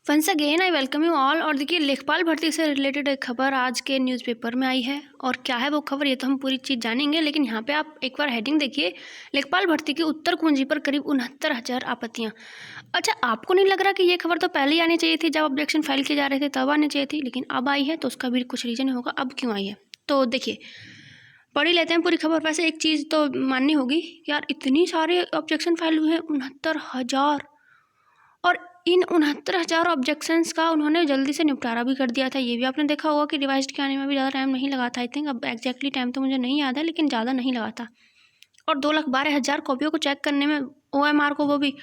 Once again I welcome you all. और देखिए, लेखपाल भर्ती से रिलेटेड एक खबर आज के न्यूज़पेपर में आई है। और क्या है वो खबर, ये तो हम पूरी चीज़ जानेंगे, लेकिन यहाँ पे आप एक बार हेडिंग देखिए, लेखपाल भर्ती की उत्तर कुंजी पर करीब 69,000 आपत्तियाँ। अच्छा, आपको नहीं लग रहा कि ये खबर तो पहले ही आनी चाहिए थी, जब ऑब्जेक्शन फाइल किए जा रहे थे तब आनी चाहिए थी, लेकिन अब आई है तो उसका भी कुछ रीज़न होगा अब क्यों आई है। तो देखिए, पढ़ ही लेते हैं पूरी खबर। वैसे एक चीज़ तो माननी होगी कि यार इतनी सारे ऑब्जेक्शन फाइल हुए हैं, 69,000, और इन 69,000 ऑब्जेक्शंस का उन्होंने जल्दी से निपटारा भी कर दिया था। ये भी आपने देखा होगा कि रिवाइज्ड के आने में भी ज़्यादा टाइम नहीं लगा था। आई थिंक अब एग्जैक्टली टाइम तो मुझे नहीं याद है, लेकिन ज़्यादा नहीं लगा था। और 2,12,000 कॉपियों को चेक करने में, OMR को, वो भी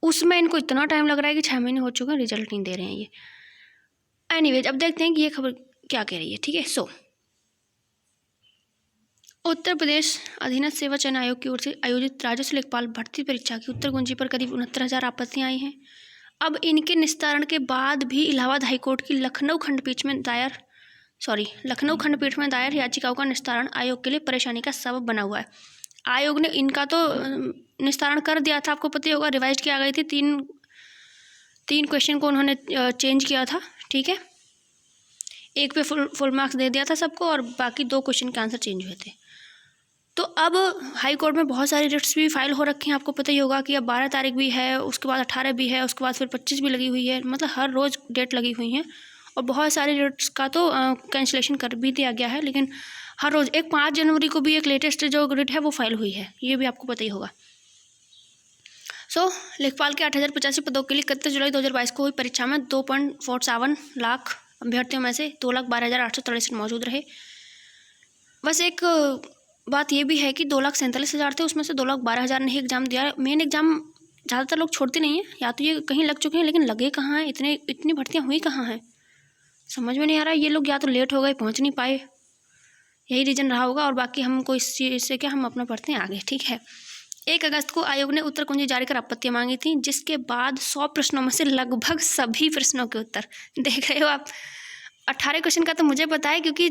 उसमें इनको इतना टाइम लग रहा है कि 6 महीने हो चुके हैं, रिजल्ट नहीं दे रहे हैं ये। एनीवेज, अब देखते हैं कि ये खबर क्या कह रही है। ठीक है, उत्तर प्रदेश अधीनस्थ सेवा चयन आयोग की ओर से आयोजित राजस्व लेखपाल भर्ती परीक्षा की उत्तर कुंजी पर करीब 69,000 आपत्तियाँ आई हैं। अब इनके निस्तारण के बाद भी इलाहाबाद हाईकोर्ट की लखनऊ खंडपीठ में दायर याचिकाओं का निस्तारण आयोग के लिए परेशानी का सबब बना हुआ है। आयोग ने इनका तो निस्तारण कर दिया था, आपको पता ही होगा, रिवाइज किया गई थी। तीन क्वेश्चन को उन्होंने चेंज किया था। ठीक है, एक पे फुल मार्क्स दे दिया था सबको, और बाकी 2 क्वेश्चन के आंसर चेंज हुए थे। तो अब हाई कोर्ट में बहुत सारी रिट्स भी फाइल हो रखी हैं। आपको पता ही होगा कि अब 12 तारीख भी है, उसके बाद 18 भी है, उसके बाद फिर 25 भी लगी हुई है। मतलब हर रोज़ डेट लगी हुई हैं, और बहुत सारी रिट्स का तो कैंसिलेशन कर भी दिया गया है। लेकिन हर रोज़, एक 5 जनवरी को भी एक लेटेस्ट जो रिट है वो फाइल हुई है, ये भी आपको पता ही होगा। लेखपाल के 8,085 पदों के लिए 31 जुलाई 2022 को हुई परीक्षा में 2.47 लाख अभ्यर्थियों में से 2,12,863 मौजूद रहे। बस एक बात ये भी है कि 2,47,000 थे, उसमें से 2,12,000 ने ही एग्ज़ाम दिया। मेन एग्ज़ाम ज़्यादातर लोग छोड़ते नहीं हैं, या तो ये कहीं लग चुके हैं, लेकिन लगे कहाँ हैं, इतनी भर्तियाँ हुई कहाँ हैं, समझ में नहीं आ रहा है। ये लोग या तो लेट हो गए, पहुँच नहीं पाए, यही रीज़न रहा होगा। और बाकी हमको इस चीज़ से क्या, हम अपना पढ़ते हैं आगे। ठीक है, 1 अगस्त को आयोग ने उत्तर कुंजी जारी कर आपत्तियाँ मांगी थी, जिसके बाद 100 प्रश्नों में से लगभग सभी प्रश्नों के उत्तर, देख रहे हो आप। 18 क्वेश्चन का तो मुझे पता है, क्योंकि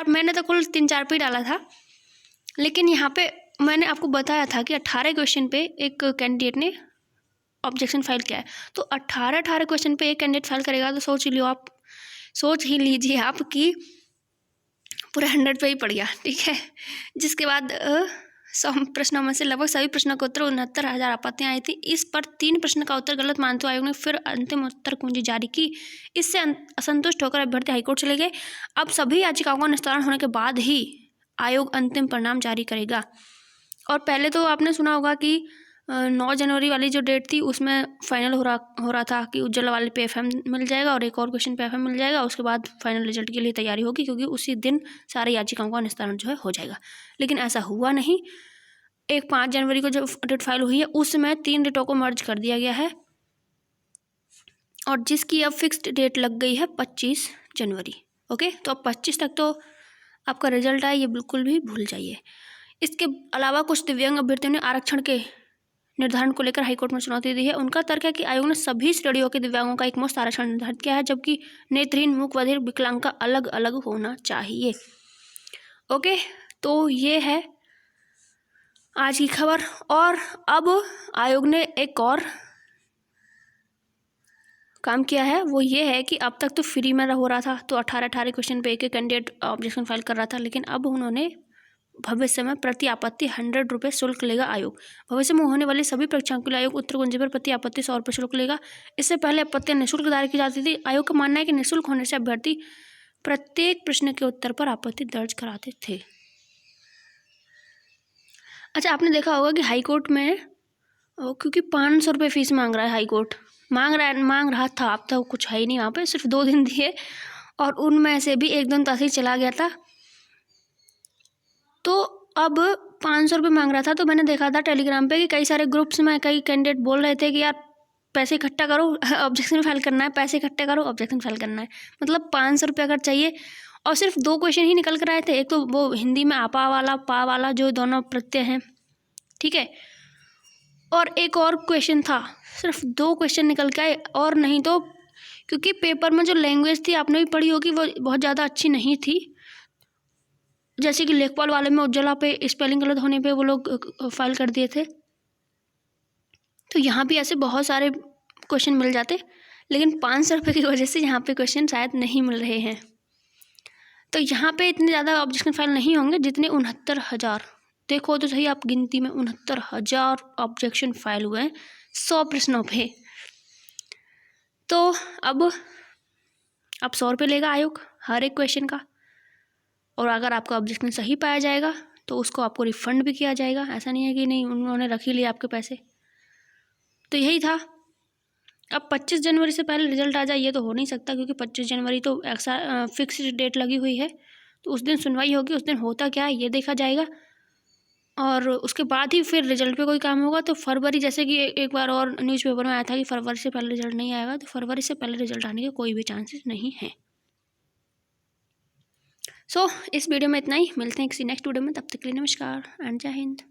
मैंने तो कुल 3-4 पे डाला था, लेकिन यहाँ पे मैंने आपको बताया था कि 18 क्वेश्चन पे एक कैंडिडेट ने ऑब्जेक्शन फाइल किया है। तो 18 क्वेश्चन पे एक कैंडिडेट फाइल करेगा, तो सोच ही लीजिए आप कि पूरा 100 पे ही पड़ गया। ठीक है, जिसके बाद 100 प्रश्नों में से लगभग सभी प्रश्नों के उत्तर 69,000 आपत्तियाँ आई थी। इस पर 3 प्रश्न का उत्तर गलत मानते हुए आयोग ने फिर अंतिम उत्तर कुंजी जारी की। इससे असंतुष्ट होकर अभ्यर्थी हाईकोर्ट चले गए। अब सभी याचिकाओं का निस्तारण होने के बाद ही आयोग अंतिम परिणाम जारी करेगा। और पहले तो आपने सुना होगा कि 9 जनवरी वाली जो डेट थी, उसमें फाइनल हो रहा था कि उज्ज्वला वाले पे FM मिल जाएगा और एक और क्वेश्चन पे FM मिल जाएगा। उसके बाद फाइनल रिजल्ट के लिए तैयारी होगी, क्योंकि उसी दिन सारी याचिकाओं का निस्तारण जो है हो जाएगा। लेकिन ऐसा हुआ नहीं। 5 जनवरी को जो डेट फाइल हुई है, उसमें 3 डेटों को मर्ज कर दिया गया है, और जिसकी अब फिक्स्ड डेट लग गई है 25 जनवरी। ओके, तो अब 25 तक तो आपका रिजल्ट आए, ये बिल्कुल भी भूल जाइए। इसके अलावा कुछ दिव्यांग अभ्यर्थियों ने आरक्षण के निर्धारण को लेकर हाईकोर्ट में चुनौती दी है। उनका तर्क है कि आयोग ने सभी श्रेणियों के दिव्यांगों का एकमुश्त आरक्षण निर्धारित किया है, जबकि नेत्रहीन, मूक, बधिर, विकलांग का अलग अलग होना चाहिए। ओके, तो ये है आज की खबर। और अब आयोग ने एक और काम किया है, वो ये है कि अब तक तो फ्री में हो रहा था, तो 18 क्वेश्चन पे एक कैंडिडेट ऑब्जेक्शन फाइल कर रहा था, लेकिन अब उन्होंने भविष्य में प्रति आपत्ति 100 रुपये शुल्क लेगा आयोग। भविष्य में होने वाली सभी परीक्षाओं के लिए आयोग उत्तर कुंजी पर प्रति आपत्ति 100 रुपये शुल्क लेगा। इससे पहले आपत्तियाँ निःशुल्क दायर की जाती थी। आयोग का मानना है कि निःशुल्क होने से अभ्यर्थी प्रत्येक प्रश्न के उत्तर पर आपत्ति दर्ज कराते थे। अच्छा, आपने देखा होगा कि हाई कोर्ट में, क्योंकि 500 रुपये फीस मांग रहा है हाई कोर्ट, मांग रहा था, अब तो कुछ है ही नहीं वहाँ पे, सिर्फ 2 दिन दिए, और उनमें से भी 1 दिन तो ऐसे ही चला गया था। तो अब 500 रुपये मांग रहा था। तो मैंने देखा था टेलीग्राम पे कि कई सारे ग्रुप्स में कई कैंडिडेट बोल रहे थे कि यार पैसे इकट्ठा करो, ऑब्जेक्शन फाइल करना है, पैसे इकट्ठे करो, ऑब्जेक्शन फाइल करना है। मतलब 500 रुपये अगर चाहिए, और सिर्फ 2 क्वेश्चन ही निकल कर आए थे। एक तो वो हिंदी में आपा वाला, पा वाला, जो दोनों प्रत्यय हैं, ठीक है, और एक और क्वेश्चन था। सिर्फ 2 क्वेश्चन निकल के आए। और नहीं तो क्योंकि पेपर में जो लैंग्वेज थी, आपने भी पढ़ी होगी, वो बहुत ज़्यादा अच्छी नहीं थी। जैसे कि लेखपाल वाले में उज्ज्वला पे स्पेलिंग गलत होने पे वो लोग फाइल कर दिए थे। तो यहाँ भी ऐसे बहुत सारे क्वेश्चन मिल जाते, लेकिन 500 रुपये की वजह से यहाँ पे क्वेश्चन शायद नहीं मिल रहे हैं। तो यहाँ पे इतने ज़्यादा ऑब्जेक्शन फाइल नहीं होंगे जितने 69,000। देखो तो सही आप गिनती में, 69,000 ऑब्जेक्शन फाइल हुए हैं 100 प्रश्नों पे। तो अब 100 रुपये लेगा आयोग हर एक क्वेश्चन का, और अगर आपका ऑब्जेक्शन सही पाया जाएगा तो उसको आपको रिफ़ंड भी किया जाएगा। ऐसा नहीं है कि नहीं उन्होंने रख ही लिया आपके पैसे। तो यही था। अब 25 जनवरी से पहले रिजल्ट आ जाए ये तो हो नहीं सकता, क्योंकि 25 जनवरी तो ऐसा फिक्स डेट लगी हुई है। तो उस दिन सुनवाई होगी, उस दिन होता क्या है ये देखा जाएगा, और उसके बाद ही फिर रिजल्ट पे कोई काम होगा। तो फरवरी, जैसे कि एक बार और न्यूज़पेपर में आया था कि फरवरी से पहले रिजल्ट नहीं आएगा, तो फरवरी से पहले रिजल्ट आने के कोई भी चांसेस नहीं हैं। सो इस वीडियो में इतना ही। मिलते हैं किसी नेक्स्ट वीडियो में, तब तक के लिए नमस्कार एंड जय हिंद।